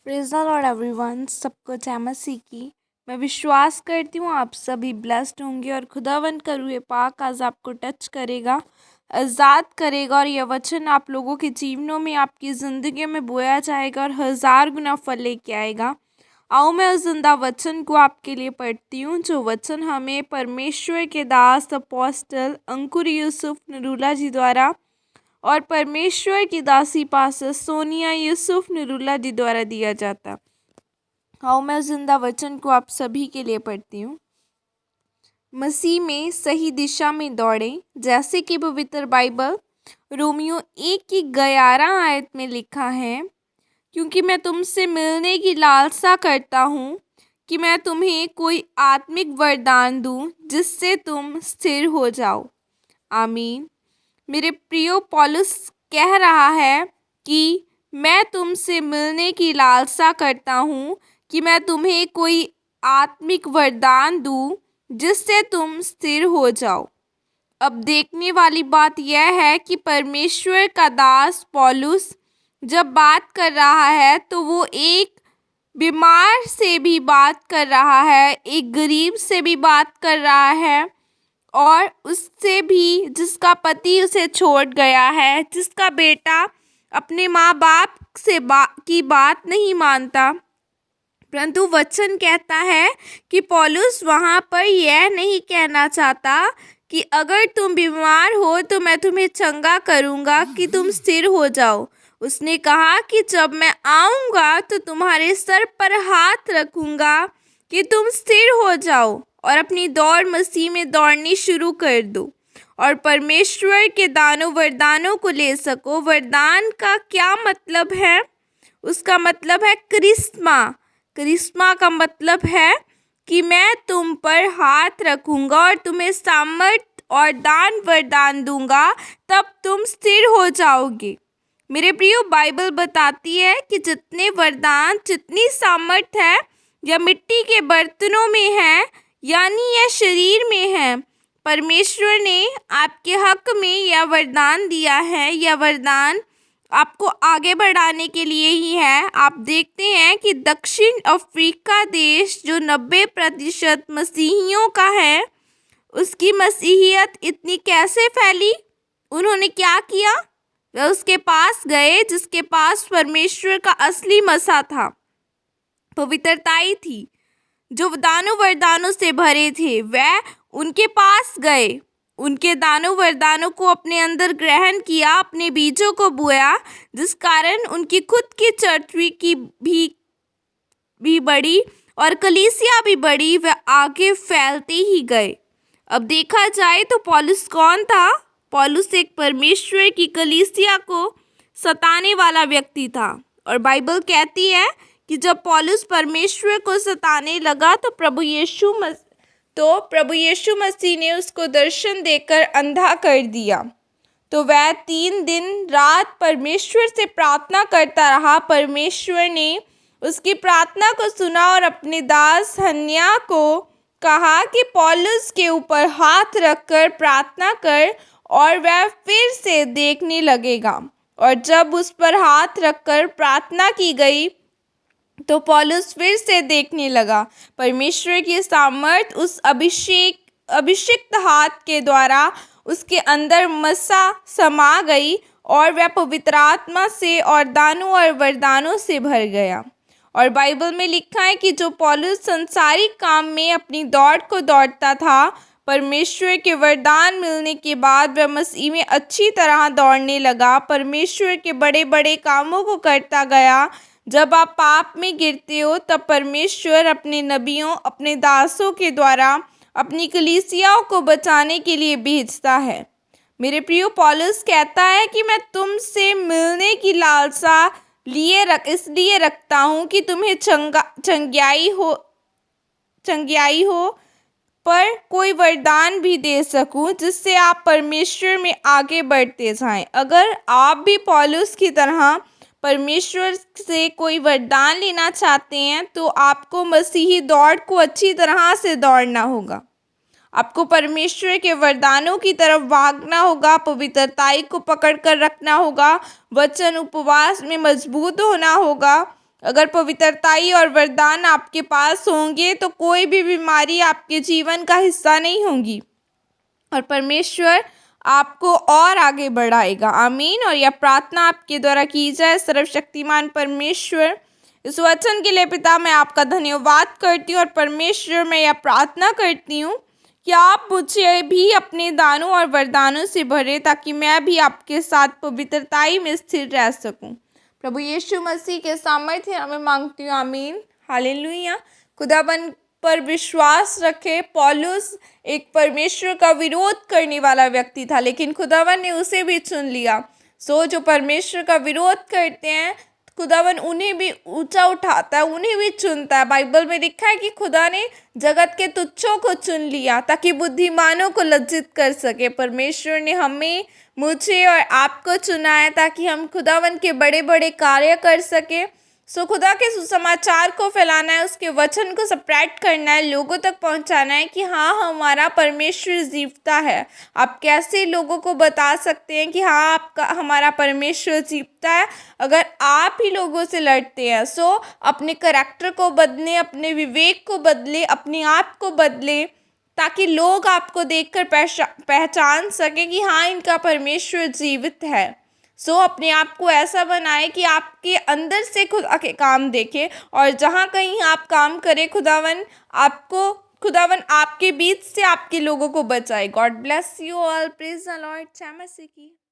Praise the Lord everyone. सबको जय मसीह की। मैं विश्वास करती हूँ आप सभी ब्लेस्ड होंगे और खुदावंद का रूह पाक आज आपको टच करेगा, आज़ाद करेगा और यह वचन आप लोगों के जीवनों में, आपकी ज़िंदगी में बोया जाएगा और 1000 गुना फल लेके आएगा। आओ मैं उस जिंदा वचन को आपके लिए पढ़ती हूँ, जो वचन हमें परमेश्वर के दास अपोस्टल अंकुर यूसुफ नरूला जी द्वारा और परमेश्वर की दासी पास्टर सोनिया यूसुफ नरूला जी द्वारा दिया जाता। आओ मैं जिंदा वचन को आप सभी के लिए पढ़ती हूँ। मसीह में सही दिशा में दौड़े, जैसे कि पवित्र बाइबल रोमियो 1 की 11 आयत में लिखा है, क्योंकि मैं तुमसे मिलने की लालसा करता हूँ कि मैं तुम्हें कोई आत्मिक वरदान दूँ जिससे तुम स्थिर हो जाओ। आमीन। मेरे प्रियो, पौलुस कह रहा है कि मैं तुमसे मिलने की लालसा करता हूँ कि मैं तुम्हें कोई आत्मिक वरदान दूँ जिससे तुम स्थिर हो जाओ। अब देखने वाली बात यह है कि परमेश्वर का दास पौलुस जब बात कर रहा है तो वो एक बीमार से भी बात कर रहा है, एक गरीब से भी बात कर रहा है और उससे भी जिसका पति उसे छोड़ गया है, जिसका बेटा अपने माँ बाप से की बात नहीं मानता। परंतु वचन कहता है कि पौलुस वहाँ पर यह नहीं कहना चाहता कि अगर तुम बीमार हो तो मैं तुम्हें चंगा करूँगा कि तुम स्थिर हो जाओ। उसने कहा कि जब मैं आऊँगा तो तुम्हारे सर पर हाथ रखूँगा कि तुम स्थिर हो जाओ और अपनी दौड़ मसीह में दौड़नी शुरू कर दो और परमेश्वर के दानों वरदानों को ले सको। वरदान का क्या मतलब है? उसका मतलब है करिश्मा। करिश्मा का मतलब है कि मैं तुम पर हाथ रखूँगा और तुम्हें सामर्थ और दान वरदान दूंगा, तब तुम स्थिर हो जाओगे। मेरे प्रियो, बाइबल बताती है कि जितने वरदान, जितनी सामर्थ है, यह मिट्टी के बर्तनों में है, यानी यह शरीर में है। परमेश्वर ने आपके हक में यह वरदान दिया है। यह वरदान आपको आगे बढ़ाने के लिए ही है। आप देखते हैं कि दक्षिण अफ्रीका देश जो 90% मसीहियों का है, उसकी मसीहियत इतनी कैसे फैली? उन्होंने क्या किया? वह उसके पास गए जिसके पास परमेश्वर का असली मसा था, पवित्रताई थी, जो दानों वरदानों से भरे थे। वह उनके पास गए, उनके दानों वरदानों को अपने अंदर ग्रहण किया, अपने बीजों को बोया, जिस कारण उनकी खुद की चर्च की भी बढ़ी और कलीसिया भी बढ़ी। वह आगे फैलते ही गए। अब देखा जाए तो पौलुस कौन था? पौलुस एक परमेश्वर की कलीसिया को सताने वाला व्यक्ति था। और बाइबल कहती है कि जब पौलुस परमेश्वर को सताने लगा तो प्रभु यीशु मसीह ने उसको दर्शन देकर अंधा कर दिया। तो वह 3 दिन रात परमेश्वर से प्रार्थना करता रहा। परमेश्वर ने उसकी प्रार्थना को सुना और अपने दास हन्निया को कहा कि पौलुस के ऊपर हाथ रखकर प्रार्थना कर और वह फिर से देखने लगेगा। और जब उस पर हाथ रखकर प्रार्थना की गई तो पौलुस फिर से देखने लगा। परमेश्वर की सामर्थ उस अभिषिक्त हाथ के द्वारा उसके अंदर मसा समा गई और वह पवित्र आत्मा से और दानों और वरदानों से भर गया। और बाइबल में लिखा है कि जो पौलुस संसारिक काम में अपनी दौड़ को दौड़ता था, परमेश्वर के वरदान मिलने के बाद वह मसीह में अच्छी तरह दौड़ने लगा, परमेश्वर के बड़े बड़े कामों को करता गया। जब आप पाप में गिरते हो तब परमेश्वर अपने नबियों, अपने दासों के द्वारा अपनी कलीसियाओं को बचाने के लिए भेजता है। मेरे प्रियो, पौलुस कहता है कि मैं तुमसे मिलने की लालसा इसलिए रखता हूँ कि तुम्हें चंगियाई हो पर कोई वरदान भी दे सकूं जिससे आप परमेश्वर में आगे बढ़ते जाएं। अगर आप भी पौलुस की तरह परमेश्वर से कोई वरदान लेना चाहते हैं तो आपको मसीही दौड़ को अच्छी तरह से दौड़ना होगा। आपको परमेश्वर के वरदानों की तरफ भागना होगा, पवित्रताई को पकड़ कर रखना होगा, वचन उपवास में मजबूत होना होगा अगर पवित्रताई और वरदान आपके पास होंगे तो कोई भी बीमारी आपके जीवन का हिस्सा नहीं होगी और परमेश्वर आपको और आगे बढ़ाएगा। आमीन। और यह प्रार्थना आपके द्वारा की जाए। सर्वशक्तिमान परमेश्वर, इस वचन के लिए पिता मैं आपका धन्यवाद करती हूँ और परमेश्वर मैं यह प्रार्थना करती हूँ कि आप मुझे भी अपने दानों और वरदानों से भरे ताकि मैं भी आपके साथ पवित्रताई में स्थिर रह सकूं। प्रभु यीशु मसीह के सामर्थ्य हमें मांगती हूँ। आमीन। हालेलुया। खुदाबंद पर विश्वास रखे। पौलुस एक परमेश्वर का विरोध करने वाला व्यक्ति था, लेकिन खुदावन ने उसे भी चुन लिया। जो परमेश्वर का विरोध करते हैं खुदावन उन्हें भी ऊंचा उठाता है, उन्हें भी चुनता है। बाइबल में लिखा है कि खुदा ने जगत के तुच्छों को चुन लिया ताकि बुद्धिमानों को लज्जित कर सके। परमेश्वर ने हमें, मुझे और आपको चुना है ताकि हम खुदावन के बड़े बड़े कार्य कर सके। खुदा के सुसमाचार को फैलाना है, उसके वचन को स्प्रेड करना है, लोगों तक पहुंचाना है कि हाँ हमारा परमेश्वर जीवता है। आप कैसे लोगों को बता सकते हैं कि हाँ आपका हमारा परमेश्वर जीवता है? अगर आप ही लोगों से लड़ते हैं। अपने करैक्टर को बदलें, अपने विवेक को बदलें, अपने आप को बदलें ताकि लोग आपको देखकर पहचान सकें कि हाँ इनका परमेश्वर जीवित है। अपने आप को ऐसा बनाए कि आपके अंदर से खुदा के काम देखे और जहाँ कहीं आप काम करें खुदावन आपके बीच से आपके लोगों को बचाए। God bless you all. Praise the Lord. जय मसीह की।